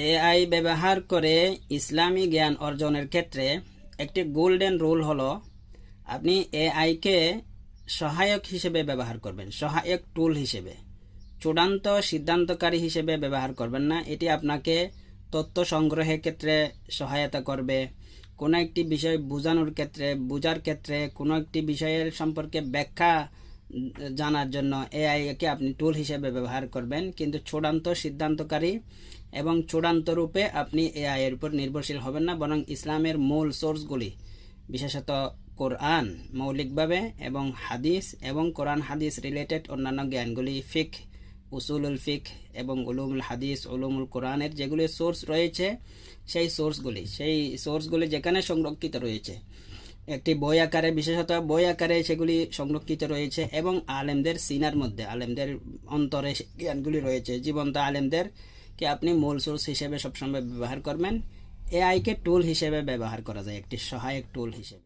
AI ব্যবহার করে ইসলামী জ্ঞান অর্জনের ক্ষেত্রে একটি গোল্ডেন রুল হলো আপনি এআইকে সহায়ক হিসেবে ব্যবহার করবেন, সহায়ক টুল হিসেবে, চূড়ান্ত সিদ্ধান্তকারী হিসেবে ব্যবহার করবেন না। এটি আপনাকে তথ্য সংগ্রহের ক্ষেত্রে সহায়তা করবে, কোনো একটি বিষয় বোঝার ক্ষেত্রে, কোনো একটি বিষয়ের সম্পর্কে ব্যাখ্যা জানার জন্য এআইকে আপনি টুল হিসেবে ব্যবহার করবেন, কিন্তু চূড়ান্ত সিদ্ধান্তকারী এবং চূড়ান্ত রূপে আপনি এআই এর উপর নির্ভরশীল হবেন না। বরং ইসলামের মূল সোর্সগুলি, বিশেষত কোরআন মৌলিকভাবে এবং হাদিস এবং কোরআন হাদিস রিলেটেড অন্যান্য জ্ঞানগুলি, ফিক, উসুলুল ফিক এবং উলুমুল হাদিস, উলুমুল কোরআনের যেগুলি সোর্স রয়েছে, সেই সোর্সগুলি যেখানে সংরক্ষিত রয়েছে একটি বই আকারে, বিশেষত বই আকারে সেগুলি সংরক্ষিত রয়েছে এবং আলেমদের সিনার মধ্যে, আলেমদের অন্তরে জ্ঞানগুলি রয়েছে। জীবন্ত আলেমদেরকে আপনি মূল সোর্স হিসেবে সবসময় ব্যবহার করবেন। এআইকে টুল হিসেবে ব্যবহার করা যায়, একটি সহায়ক টুল হিসেবে।